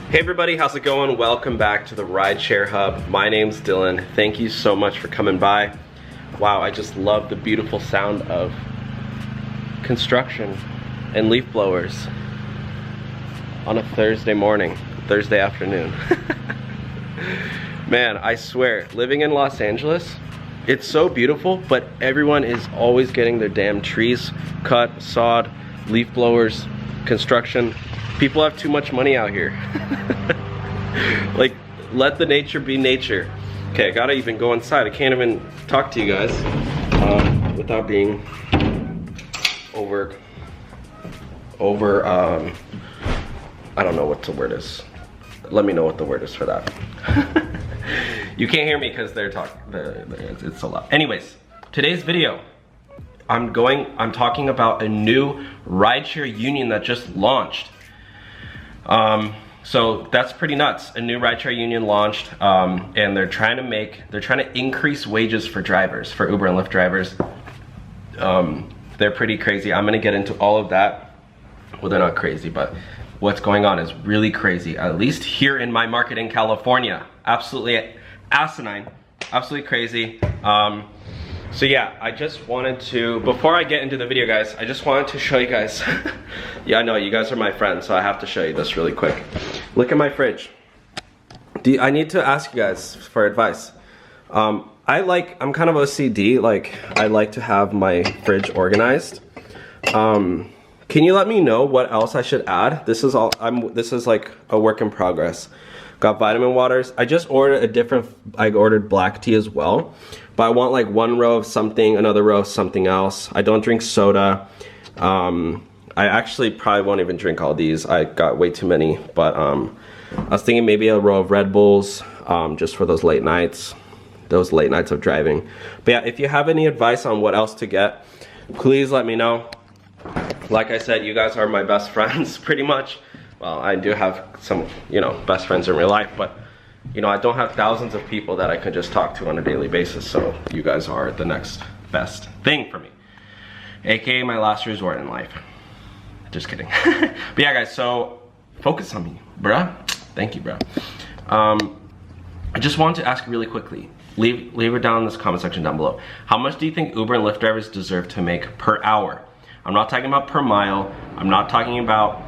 Hey everybody, how's it going? Welcome back to the Rideshare Hub. My name's Dylan. Thank you so much for coming by. Wow, I just love the beautiful sound of construction and leaf blowers on a Thursday morning, Thursday afternoon. Man, I swear, living in Los Angeles, it's so beautiful, but everyone is always getting their damn trees cut, sawed, leaf blowers, construction. People have too much money out here. Like, let the nature be nature. Okay, I gotta even go inside. I can't even talk to you guys without being I don't know what the word is. Let me know what the word is for that. You can't hear me because they're talking. It's a lot. Anyways, today's video, I'm talking about a new rideshare union that just launched. So that's pretty nuts. A new rideshare union launched, and they're trying to increase wages for drivers, for Uber and Lyft drivers. They're pretty crazy. I'm gonna get into all of that. Well, they're not crazy, but what's going on is really crazy, at least here in my market in California. Absolutely asinine, absolutely crazy. So yeah, I just wanted to, before I get into the video guys, I just wanted to show you guys. Yeah, I know, you guys are my friends, so I have to show you this really quick. Look at my fridge. I need to ask you guys for advice. I'm kind of OCD, like I like to have my fridge organized. Can you let me know what else I should add? This is like a work in progress. Got vitamin waters. I just ordered I ordered black tea as well. But I want like one row of something, another row of something else. I don't drink soda. I actually probably won't even drink all these. I got way too many. But I was thinking maybe a row of Red Bulls, just for those late nights of driving. But yeah, if you have any advice on what else to get, please let me know. Like I said, you guys are my best friends, pretty much. Well, I do have some, best friends in real life, but, I don't have thousands of people that I can just talk to on a daily basis, so you guys are the next best thing for me. AKA my last resort in life. Just kidding. But yeah, guys, so focus on me, bruh. Thank you, bruh. I just wanted to ask really quickly, leave it down in this comment section down below. How much do you think Uber and Lyft drivers deserve to make per hour? I'm not talking about per mile. I'm not talking about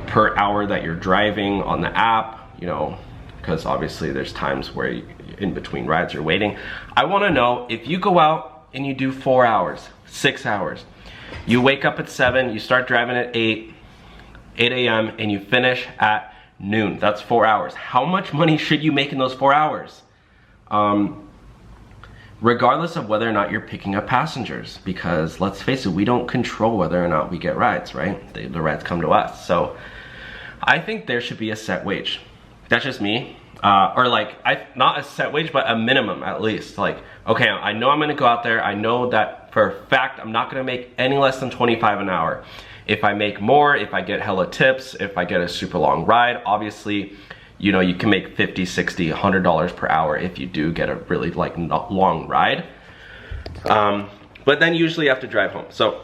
per hour that you're driving on the app, because obviously there's times where in between rides you're waiting. I want to know if you go out and you do 4 hours, 6 hours, you wake up at 7, you start driving at 8 a.m. and you finish at noon. That's 4 hours. How much money should you make in those 4 hours? Regardless of whether or not you're picking up passengers, because let's face it, we don't control whether or not we get rides, right? The rides come to us. So I think there should be a set wage. That's just me. Or like, not a set wage, but a minimum at least. Like, okay, I know I'm gonna go out there. I know that for a fact, I'm not gonna make any less than 25 an hour. If I make more, if I get hella tips, if I get a super long ride, obviously, you can make $50, $60, $100 per hour if you do get a really long ride. But then usually you have to drive home. So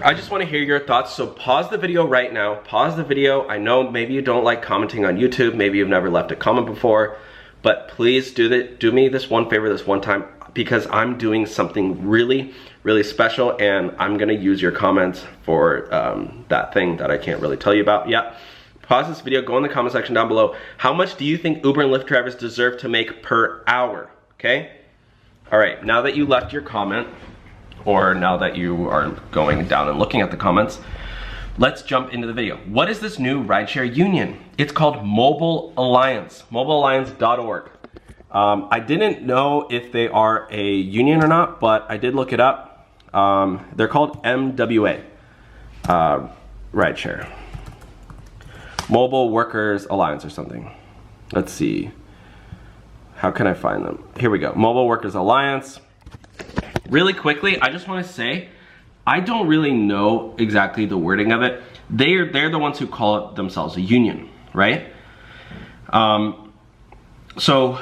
I just want to hear your thoughts. So pause the video right now. Pause the video. I know maybe you don't like commenting on YouTube. Maybe you've never left a comment before. But please do me this one favor this one time, because I'm doing something really, really special, and I'm going to use your comments for that thing that I can't really tell you about yet. Pause this video, go in the comment section down below. How much do you think Uber and Lyft drivers deserve to make per hour, okay? All right, now that you left your comment, or now that you are going down and looking at the comments, let's jump into the video. What is this new rideshare union? It's called Mobile Alliance, mobilealliance.org. I didn't know if they are a union or not, but I did look it up. They're called MWA, Rideshare. Mobile Workers Alliance or something. Let's see. How can I find them? Here we go. Mobile Workers Alliance. Really quickly, I just want to say, I don't really know exactly the wording of it. They're the ones who call it themselves a union, right? So,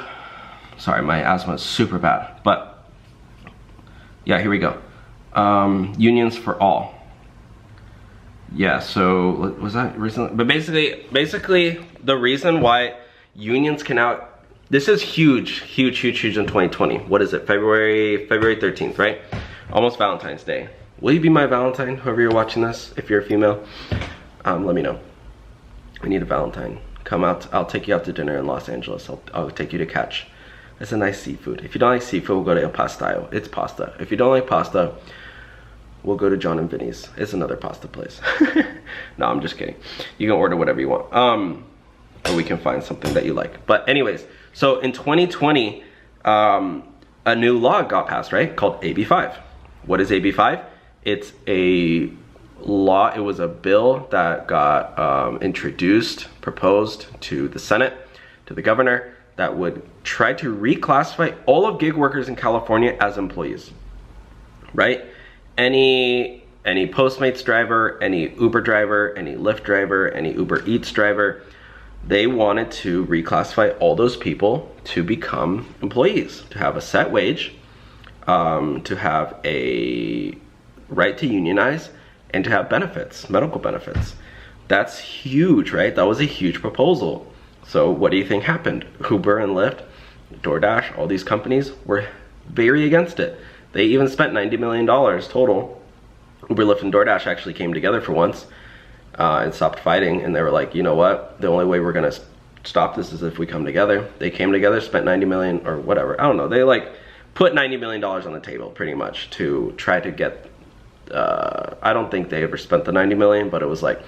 sorry, my asthma is super bad, but yeah, here we go. Unions for all. yeah, so was that recently? But basically the reason why unions can now, this is huge in 2020. What is it? February 13th, right? Almost Valentine's Day. Will you be my Valentine, whoever you're watching this, if you're a female? Let me know. I need a Valentine. Come out, I'll take you out to dinner in Los Angeles. I'll take you to catch. It's a nice seafood. If you don't like seafood, we'll go to El Pastaio. It's pasta. If you don't like pasta, we'll go to John and Vinny's. It's another pasta place. No, I'm just kidding. You can order whatever you want. Or we can find something that you like. But anyways, so in 2020, a new law got passed, right? Called AB5. What is AB5? It's a law, it was a bill that got proposed to the Senate, to the governor, that would try to reclassify all of gig workers in California as employees, right? Any Postmates driver, any Uber driver, any Lyft driver, any Uber Eats driver, they wanted to reclassify all those people to become employees, to have a set wage, to have a right to unionize, and to have benefits, medical benefits. That's huge, right? That was a huge proposal. So what do you think happened? Uber and Lyft, DoorDash, all these companies were very against it. They even spent $90 million total. Uber, Lyft, and DoorDash actually came together for once and stopped fighting, and they were like, you know what? The only way we're gonna stop this is if we come together. They came together, spent 90 million or whatever. I don't know. They like put $90 million on the table pretty much to try to get, I don't think they ever spent the 90 million, but it was like,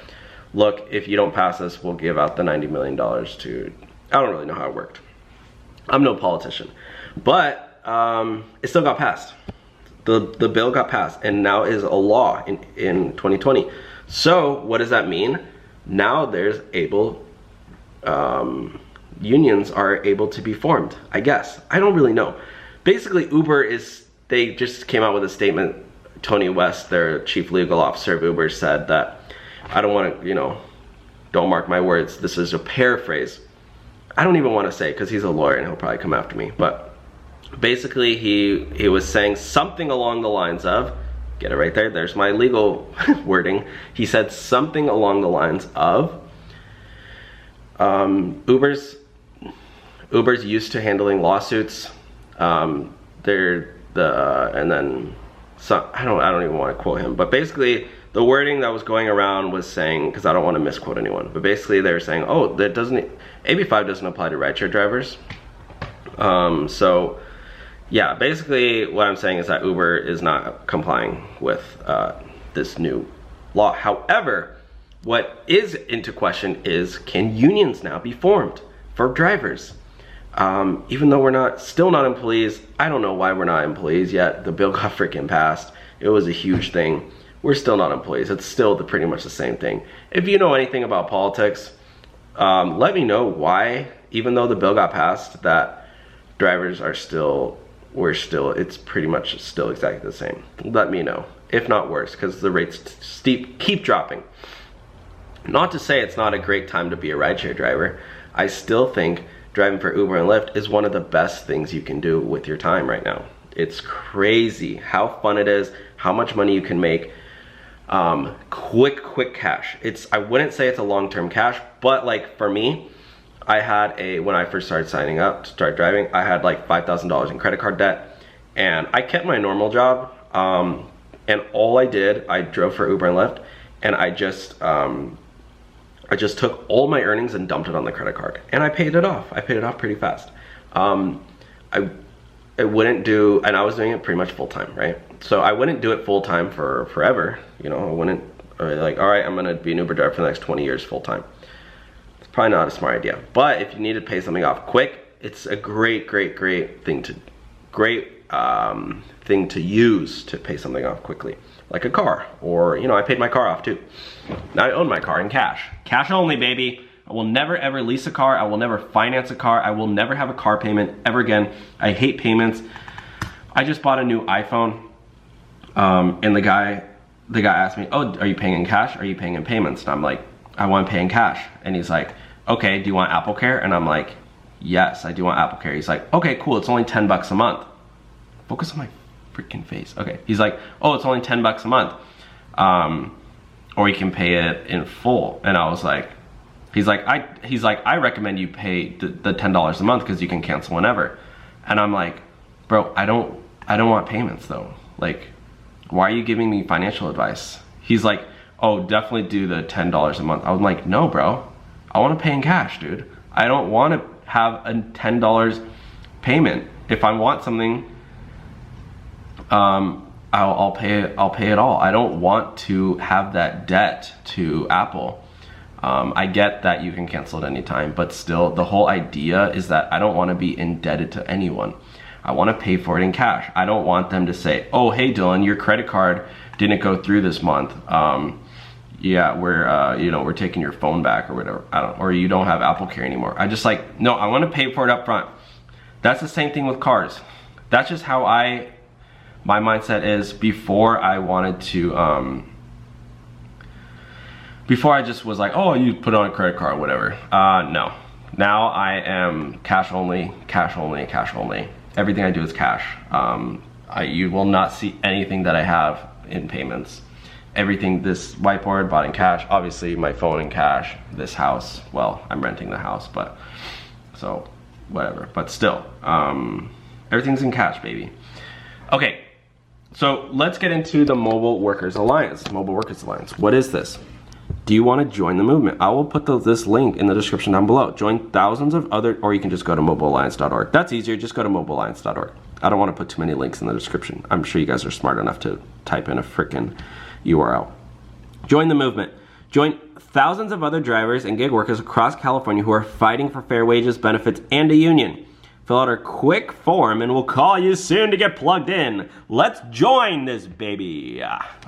look, if you don't pass this, we'll give out the $90 million to, I don't really know how it worked. I'm no politician, but it still got passed. The bill got passed and now is a law in 2020. So what does that mean? Now there's unions are able to be formed, I guess. I don't really know. Basically Uber they just came out with a statement. Tony West, their chief legal officer of Uber, said that, I don't want to, don't mark my words, this is a paraphrase. I don't even want to say because he's a lawyer and he'll probably come after me, but basically he was saying something along the lines of, get it right there, there's my legal wording. He said something along the lines of, Uber's used to handling lawsuits. And then so I don't even want to quote him, but basically the wording that was going around was saying, because I don't want to misquote anyone, but basically they were saying, oh, AB5 doesn't apply to rideshare drivers. So yeah, basically what I'm saying is that Uber is not complying with this new law. However, what is into question is, can unions now be formed for drivers? Even though we're still not employees. I don't know why we're not employees yet. The bill got freaking passed. It was a huge thing. We're still not employees. It's still pretty much the same thing. If you know anything about politics, let me know why, even though the bill got passed, that drivers are it's pretty much still exactly the same. Let me know, if not worse, because the rates keep dropping. Not to say it's not a great time to be a rideshare driver. I still think driving for Uber and Lyft is one of the best things you can do with your time right now. It's crazy how fun it is, how much money you can make. Quick cash. I wouldn't say it's a long-term cash, but like for me, I had when I first started signing up to start driving, I had like $5,000 in credit card debt, and I kept my normal job, and all I did, I drove for Uber and Lyft, and I just took all my earnings and dumped it on the credit card, and I paid it off. I paid it off pretty fast. I wouldn't do, and I was doing it pretty much full time, right? So I wouldn't do it full time for forever. I wouldn't like, all right, I'm gonna be an Uber driver for the next 20 years full time. It's probably not a smart idea. But if you need to pay something off quick, it's a great thing to use to pay something off quickly, like a car, or I paid my car off too. Now I own my car in cash. Cash only, baby. I will never ever lease a car. I will never finance a car. I will never have a car payment ever again. I hate payments. I just bought a new iPhone, and the guy asked me, oh, are you paying in cash? Or are you paying in payments? And I'm like, I want to pay in cash. And he's like, okay, do you want Apple Care? And I'm like, yes, I do want Apple Care. He's like, okay, cool, it's only 10 bucks a month. Focus on my freaking face. Okay, he's like, oh, it's only 10 bucks a month. or you can pay it in full. And I was like, he's like, I recommend you pay the $10 a month because you can cancel whenever. And I'm like, bro, I don't want payments though. Like, why are you giving me financial advice? He's like, oh, definitely do the $10 a month. I was like, no, bro, I want to pay in cash, dude. I don't want to have a $10 payment. If I want something, I'll pay it all. I don't want to have that debt to Apple. I get that you can cancel at any time, but still the whole idea is that I don't want to be indebted to anyone. I want to pay for it in cash. I don't want them to say, oh, hey Dylan, your credit card didn't go through this month. Yeah, we're taking your phone back or whatever. Or you don't have Apple Care anymore. I just like, no, I want to pay for it up front. That's the same thing with cars. That's just how my mindset is. Before I wanted to, before I just was like, oh, you put on a credit card or whatever. No, now I am cash only, cash only, cash only. Everything I do is cash. You will not see anything that I have in payments. Everything, this whiteboard bought in cash, obviously my phone in cash, this house, well, I'm renting the house, but so whatever, but still, everything's in cash, baby. Okay, so let's get into the Mobile Workers Alliance. Mobile Workers Alliance, what is this? Do you want to join the movement? I will put this link in the description down below. Join thousands of other, or you can just go to mobilealliance.org. That's easier, just go to mobilealliance.org. I don't want to put too many links in the description. I'm sure you guys are smart enough to type in a frickin' URL. Join the movement. Join thousands of other drivers and gig workers across California who are fighting for fair wages, benefits, and a union. Fill out our quick form and we'll call you soon to get plugged in. Let's join this baby.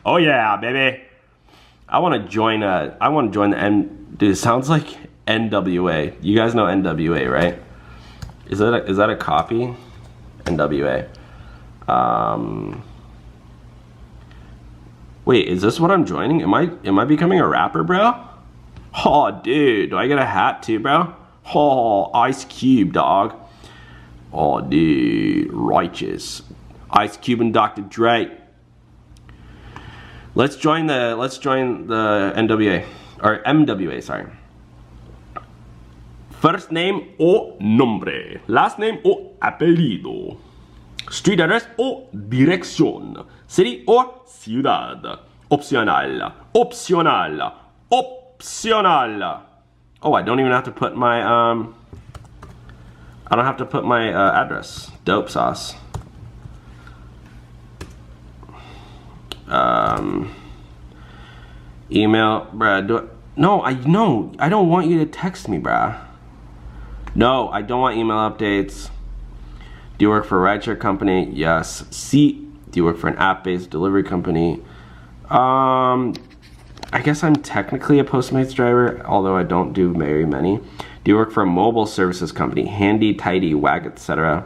Oh yeah, baby. I want to join the dude, it sounds like NWA. You guys know NWA, right? Is that a copy? NWA. Wait, is this what I'm joining? Am I becoming a rapper, bro? Oh, dude, do I get a hat too, bro? Oh, Ice Cube, dog. Oh, dude, righteous. Ice Cube and Dr. Dre. Let's join the NWA or MWA, sorry. First name o nombre, last name o apellido, street address o dirección, city or ciudad, opcional, opcional, opcional. Oh, I don't even have to put my I don't have to put my address. Dope sauce. Email, bruh. No, I don't want you to text me, bruh. No, I don't want email updates. Do you work for a rideshare company? Yes. C. Do you work for an app-based delivery company? I guess I'm technically a Postmates driver, although I don't do very many. Do you work for a mobile services company? Handy, tidy, wag, etc.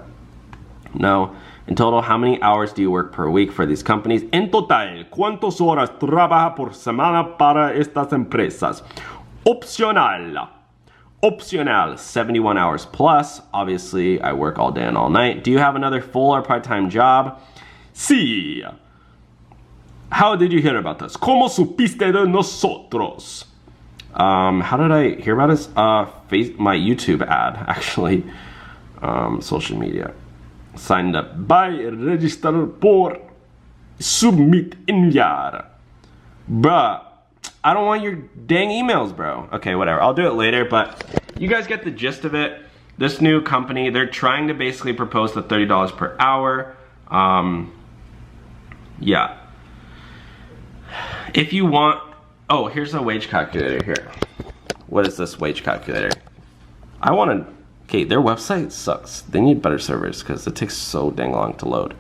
No. In total, how many hours do you work per week for these companies? En total, ¿cuántas horas trabaja por semana para estas empresas? Opcional. Opcional, 71 hours plus. Obviously, I work all day and all night. Do you have another full or part-time job? Sí. How did you hear about us? ¿Cómo supiste de nosotros? How did I hear about us? My YouTube ad, actually. Social media. Signed up. Buy, register por, submit, enviar. Bruh, I don't want your dang emails, bro. Okay, whatever. I'll do it later, but you guys get the gist of it. This new company, they're trying to basically propose the $30 per hour. Yeah. If you want, oh, here's a wage calculator here. What is this wage calculator? I want to, okay, their website sucks. They need better servers because it takes so dang long to load.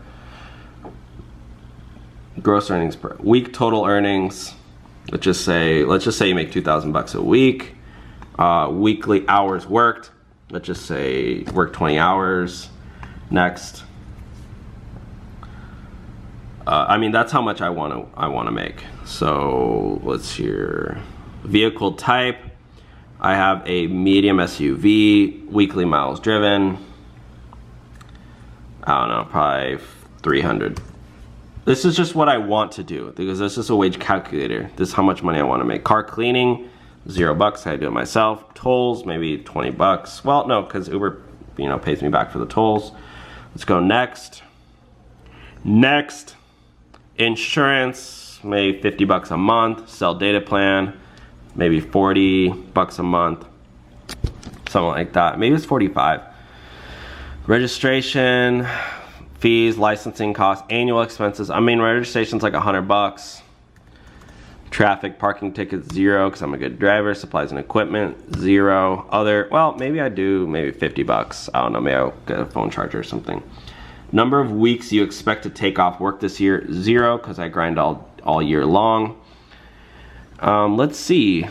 Gross earnings per week, total earnings. Let's just say you make 2,000 bucks a week. Weekly hours worked. Let's just say work 20 hours. Next. I mean, that's how much I want to make. So let's hear vehicle type. I have a medium SUV. Weekly miles driven. I don't know, probably 300. This is just what I want to do because this is a wage calculator. This is how much money I want to make. Car cleaning, $0. I do it myself. Tolls, maybe 20 bucks. Well, no, because Uber, you know, pays me back for the tolls. Let's go next. Next, insurance, maybe 50 bucks a month. Cell data plan, maybe 40 bucks a month. Something like that. Maybe it's 45. Registration, fees, licensing costs, annual expenses. I mean, registration's like 100 bucks. Traffic, parking tickets, 0, because I'm a good driver. Supplies and equipment, 0. Other, well, maybe I do, maybe 50 bucks. I don't know, maybe I'll get a phone charger or something. Number of weeks you expect to take off work this year, 0, because I grind all year long. Let's see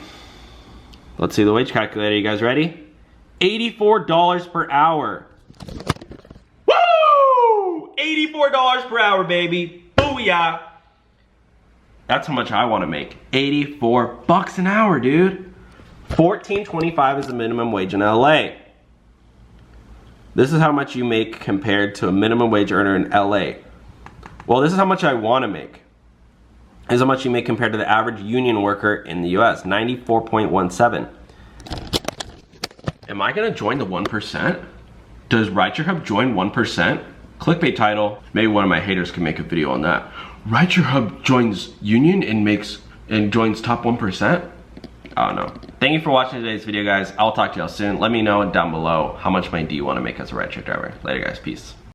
the wage calculator. You guys ready? $84 per hour. Woo! $84 per hour, baby. Booyah. That's how much I want to make. 84 bucks an hour, dude. $14.25 is the minimum wage in LA. This is how much you make compared to a minimum wage earner in LA. Well, this is how much I want to make. This is how much you make compared to the average union worker in the US, 94.17. Am I gonna join the 1%? Does Rideshare Hub join 1%? Clickbait title, maybe one of my haters can make a video on that. Rideshare Hub joins union and joins top 1%? I don't know. Thank you for watching today's video, guys. I'll talk to y'all soon. Let me know down below how much money do you want to make as a rideshare driver. Later, guys. Peace.